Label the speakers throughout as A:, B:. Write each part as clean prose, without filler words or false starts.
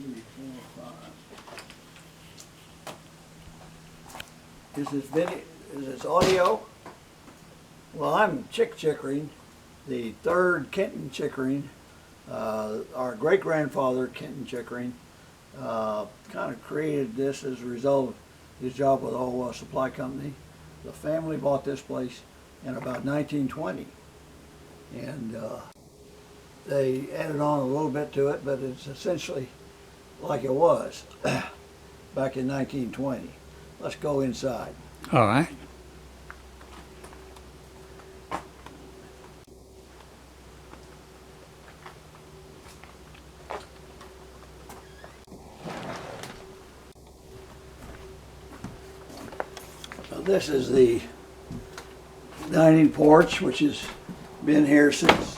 A: 3, 4, 5. Is this video? Is this audio? Well, I'm Chick Chickering, the third Kenton Chickering. Our great-grandfather, Kenton Chickering, kind of created this as a result of his job with Onaway Supply Company. The family bought this place in about 1920, and they added on a little bit to it, but it's essentially like it was back in 1920. Let's go inside.
B: All right.
A: Now, this is the dining porch, which has been here since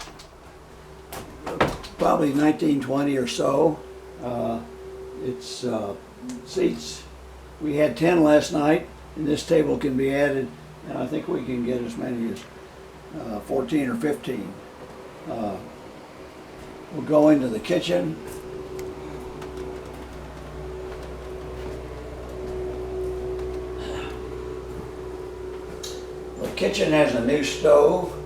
A: probably 1920 or so. It's seats. We had 10 last night, and this table can be added, and I think we can get as many as 14 or 15. We'll go into the kitchen. The kitchen has a new stove.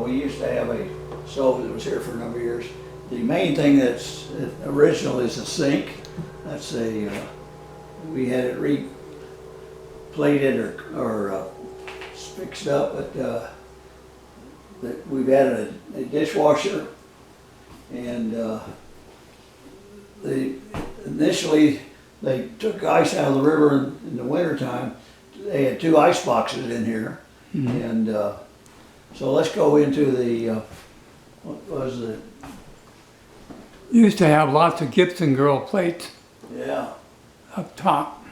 A: We used to have a stove that was here for a number of years. The main thing that's original is a sink. That's we had it replated or fixed up, but we've added a dishwasher, and initially they took ice out of the river in the wintertime. They had 2 ice boxes in here, and so let's go into the what was it?
B: Used to have lots of Gibson girl plates
A: Yeah.
B: up top.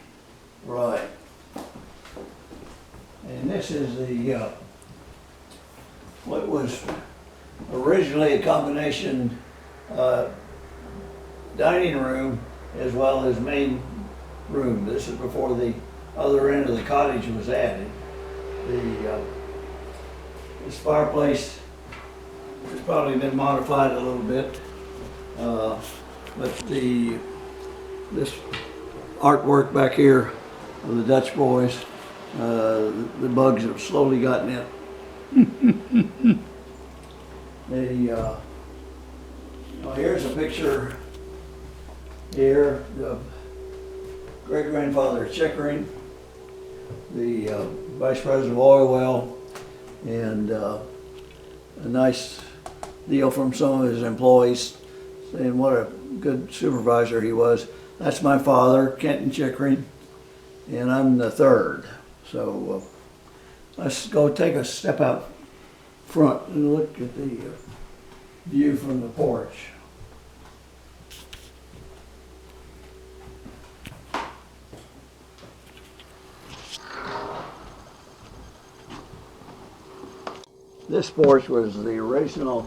A: Right. And this is the, what was originally a combination dining room as well as main room. This is before the other end of the cottage was added. This fireplace has probably been modified a little bit, but this artwork back here of the Dutch boys, the bugs have slowly gotten in. Here's a picture here of great-grandfather Chickering, the vice president of Oil, and a nice deal from some of his employees saying what a good supervisor he was. That's my father, Kenton Chickering, and I'm the third. So let's go take a step out front and look at the view from the porch. This porch was the original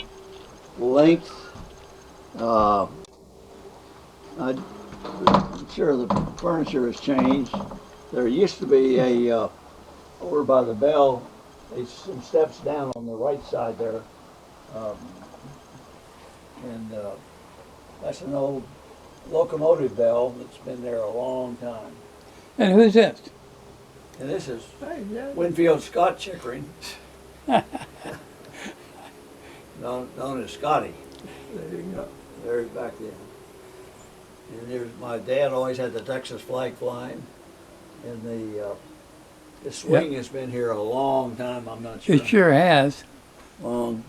A: length. I'm sure the furniture has changed. There used to be a, over by the bell, some steps down on the right side there. That's an old locomotive bell that's been there a long time.
B: And who's this?
A: And this is Winfield Scott Chickering, known as Scotty. There you go. There's back then. And there's my dad always had the Texas flag flying, and the swing has been here a long time. I'm not sure.
B: It sure has.
A: Long.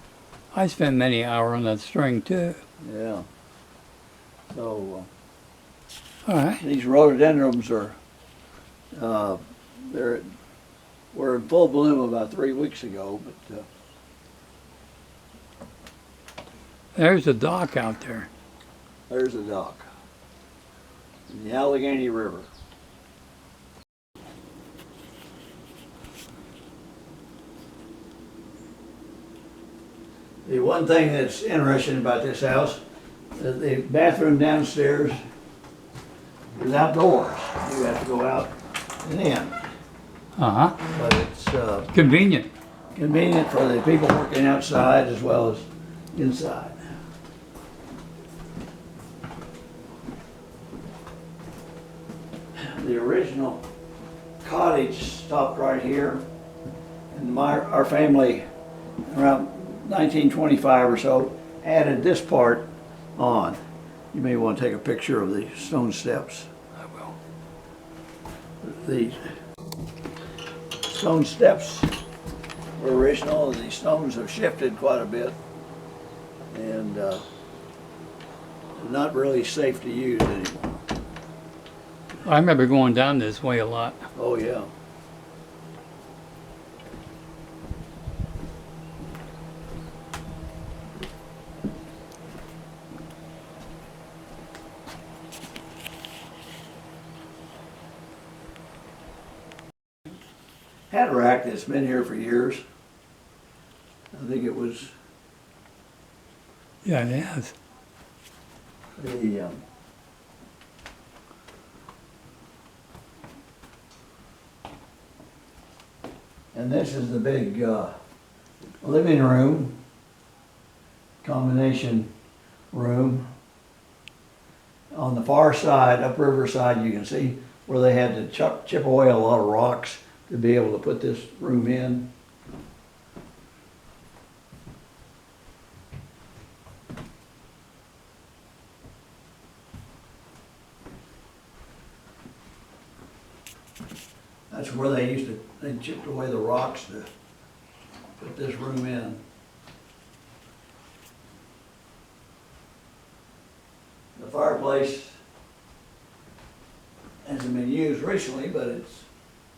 B: I spent many hours on that string too.
A: Yeah. So
B: All right.
A: these rhododendrons are were in full bloom about 3 weeks ago, but
B: There's a dock out there.
A: there's a dock in the Allegheny River. The one thing that's interesting about this house, the bathroom downstairs is outdoors. You have to go out and in,
B: Uh-huh.
A: but it's
B: Convenient.
A: convenient for the people working outside as well as inside. the original cottage stopped right here. And our family, around 1925 or so, added this part on. You may want to take a picture of the stone steps.
B: I will.
A: The stone steps were original. The stones have shifted quite a bit and they're not really safe to use anymore.
B: I remember going down this way a lot.
A: Oh yeah. Had a rack that's been here for years. I think it was
B: Yeah, it has.
A: the and this is the big living room, combination room. On the far side, upriver side, you can see where they had to chip away a lot of rocks to be able to put this room in. That's where they chipped away the rocks to put this room in. The fireplace hasn't been used recently, but it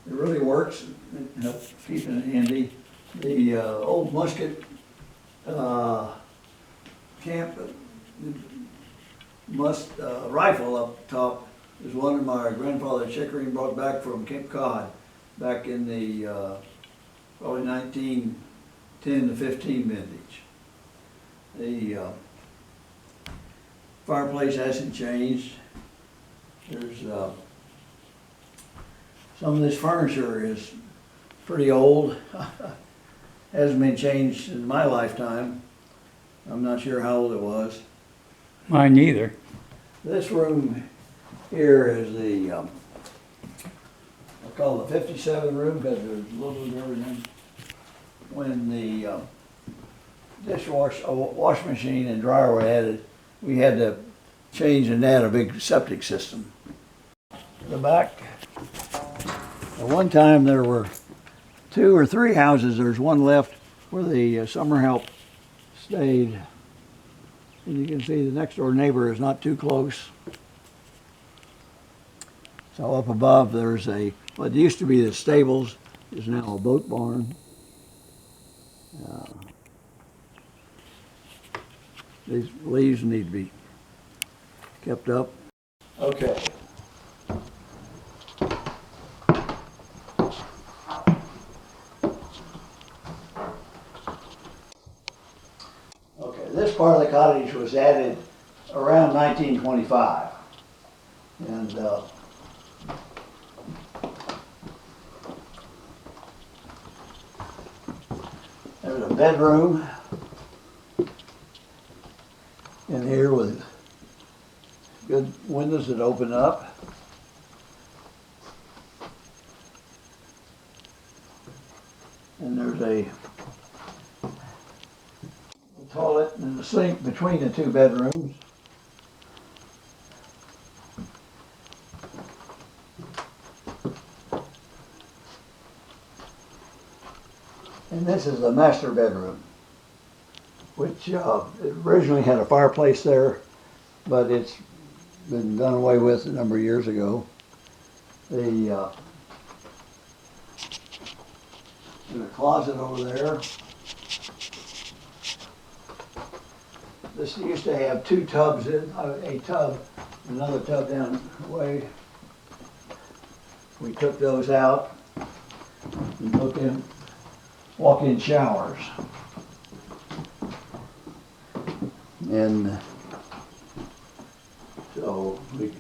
A: really works. It helps keep it handy. The old musket camp rifle up top is one of my grandfather Chickering brought back from Cape Cod back in the probably 1910 to 15 vintage. The fireplace hasn't changed. There's some of this furniture is pretty old. Hasn't been changed in my lifetime. I'm not sure how old it was.
B: Mine neither.
A: This room here is the, I call it the 57 room because there's a little bit of everything. When the wash machine and dryer were added, we had to change and add a big septic system. The back, at one time there were 2 or 3 houses. There's one left where the summer help stayed. And you can see the next door neighbor is not too close. So up above there's what used to be the stables is now a boat barn. These leaves need to be kept up. Okay. Okay, this part of the cottage was added around 1925. And there's a bedroom in here with good windows that open up. And there's a toilet and a sink between the 2 bedrooms. And this is the master bedroom, which originally had a fireplace there, but it's been done away with a number of years ago. There's a closet over there. This used to have 2 tubs in, a tub, another tub down the way. We took those out and put in walk-in showers. And so a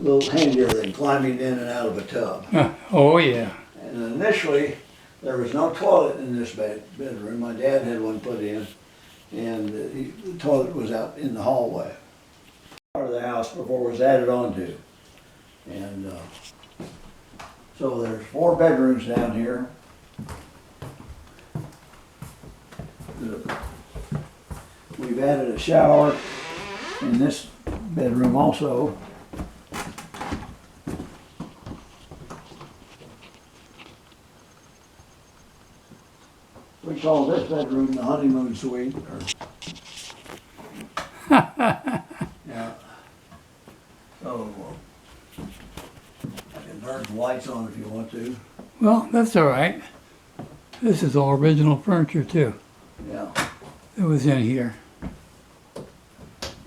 A: little handier than climbing in and out of a tub.
B: Oh, yeah.
A: And initially, there was no toilet in this bedroom. My dad had one put in, and the toilet was out in the hallway. Part of the house before it was added on to. And So there's 4 bedrooms down here. We've added a shower in this bedroom also. We call this bedroom the honeymoon suite. Yeah. So I can turn the lights on if you want to.
B: Well, that's all right. This is all original furniture too.
A: Yeah.
B: It was in here.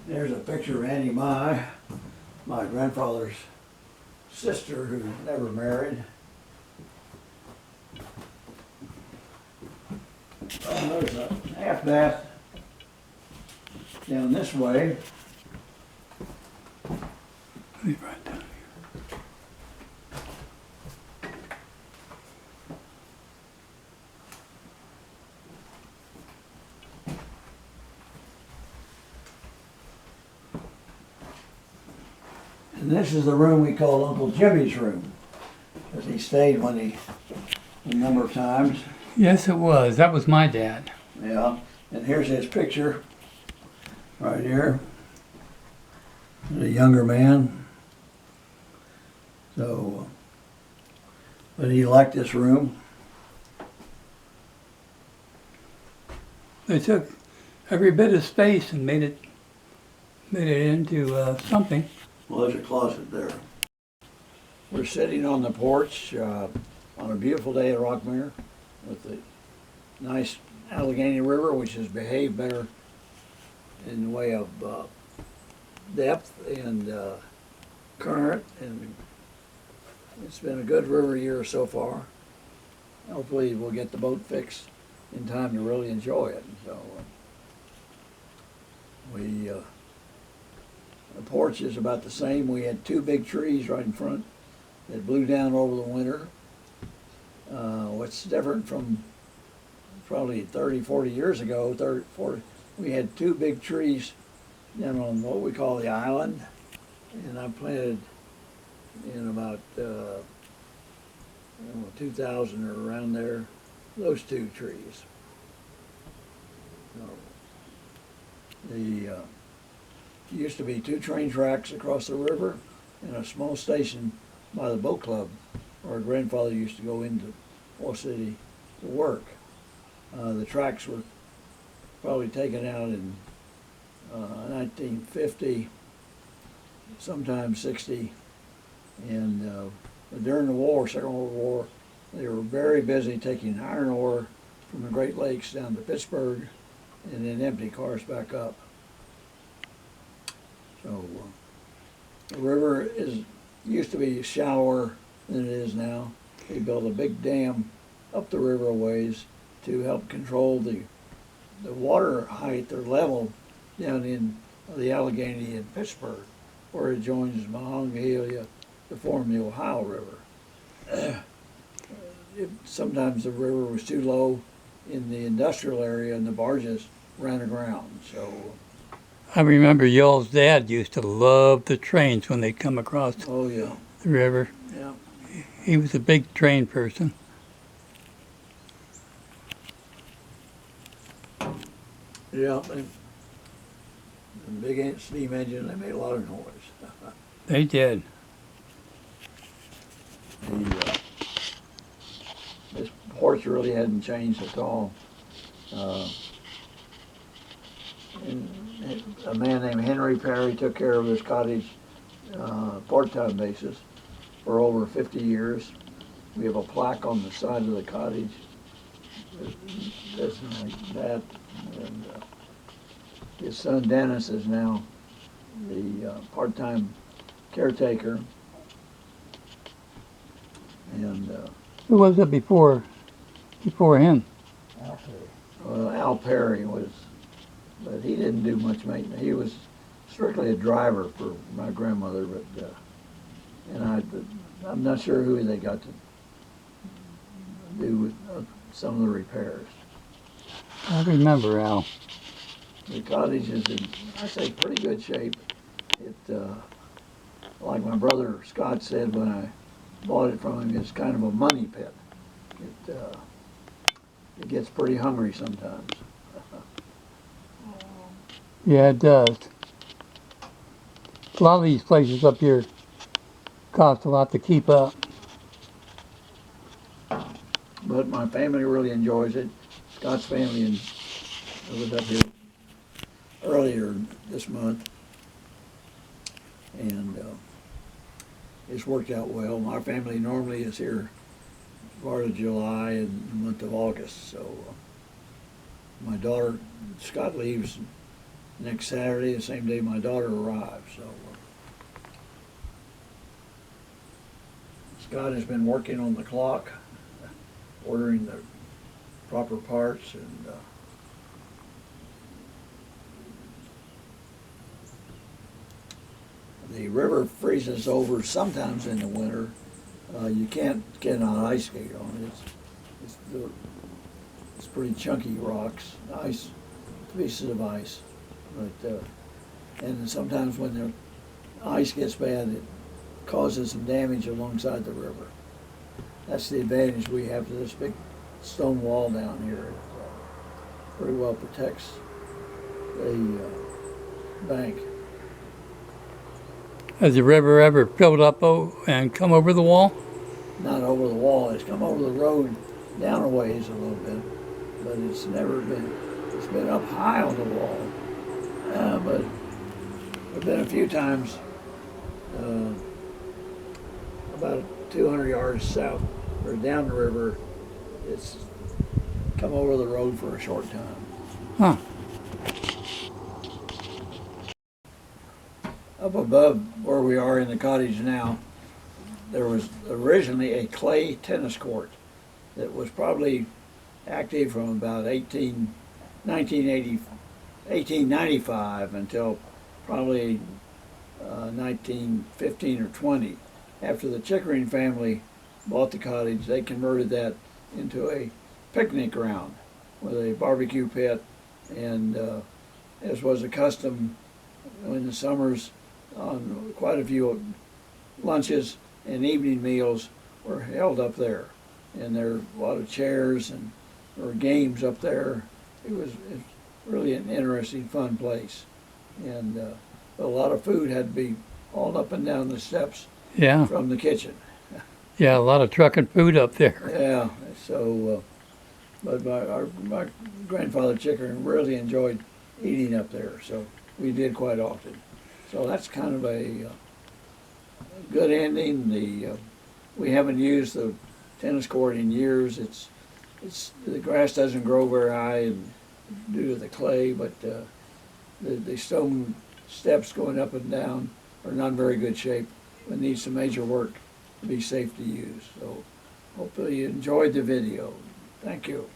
A: There's a picture of Annie my grandfather's sister who never married. There's a half bath down this way.
B: Leave right down here.
A: And this is the room we call Uncle Jimmy's room, because he stayed a number of times.
B: Yes, it was. That was my dad.
A: Yeah, and here's his picture right here. He's a younger man. So, but he liked this room.
B: They took every bit of space and made it into something.
A: Well, there's a closet there. We're sitting on the porch on a beautiful day at Rockmere with the nice Allegheny River, which has behaved better in the way of depth and current, and it's been a good river year so far. Hopefully we'll get the boat fixed in time to really enjoy it. So the porch is about the same. We had 2 big trees right in front that blew down over the winter. What's different from probably 30, 40 years ago, 30, 40, we had 2 big trees down on what we call the island, and I planted in about 2000 or around there, those 2 trees. So, used to be 2 train tracks across the river and a small station by the boat club where our grandfather used to go into Fall City to work. The tracks were probably taken out in 1950, sometime 60, and during the war, Second World War, they were very busy taking iron ore from the Great Lakes down to Pittsburgh and then empty cars back up. So the river used to be shallower than it is now. They built a big dam up the river a ways to help control the water height or level down in the Allegheny and Pittsburgh, where it joins Monongahela to form the Ohio River. Sometimes the river was too low in the industrial area and the barges ran aground. So
B: I remember y'all's dad used to love the trains when they'd come across
A: oh yeah,
B: the river.
A: yeah.
B: He was a big train person.
A: Yeah, the big steam engine, they made a lot of noise.
B: They did.
A: This porch really hadn't changed at all. And a man named Henry Perry took care of this cottage part-time basis for over 50 years. We have a plaque on the side of the cottage that's like that. And his son Dennis is now the part-time caretaker. And
B: Who was it before him?
A: Al Perry was, but he didn't do much maintenance. He was strictly a driver for my grandmother, but and I'm not sure who they got to do with some of the repairs.
B: I remember Al.
A: The cottage is in, I say, pretty good shape. It, like my brother Scott said when I bought it from him. It's kind of a money pit. It gets pretty hungry sometimes.
B: Yeah, it does. A lot of these places up here cost a lot to keep up.
A: But my family really enjoys it. Scott's family was up here earlier this month, and it's worked out well. My family normally is here part of July and the month of August, so my daughter, Scott leaves next Saturday, the same day my daughter arrives, so Scott has been working on the clock, ordering the proper parts, and the river freezes over sometimes in the winter. You can't get an ice skate on it. It's pretty chunky rocks, ice, pieces of ice. But and sometimes when the ice gets bad, it causes some damage alongside the river. That's the advantage we have to this big stone wall down here. It pretty well protects the bank.
B: Has the river ever filled up and come over the wall?
A: Not over the wall. It's come over the road down a ways a little bit, but it's never been. It's been up high on the wall, but there've been a few times about 200 yards south or down the river. It's come over the road for a short time.
B: Huh.
A: Up above where we are in the cottage now, there was originally a clay tennis court that was probably active from about 1895 until probably 1915 or 20. After the Chickering family bought the cottage, they converted that into a picnic ground with a barbecue pit, and as was a custom in the summers, on quite a few lunches and evening meals were held up there, and there were a lot of chairs and there were games up there. It's really an interesting, fun place, and a lot of food had to be hauled up and down the steps
B: Yeah.
A: from the kitchen.
B: Yeah, a lot of trucking food up there.
A: Yeah, so but my grandfather Chickering really enjoyed eating up there, so we did quite often. So that's kind of a good ending. We haven't used the tennis court in years. The grass doesn't grow very high due to the clay, but the stone steps going up and down are not in very good shape. It needs some major work to be safe to use. So hopefully you enjoyed the video. Thank you.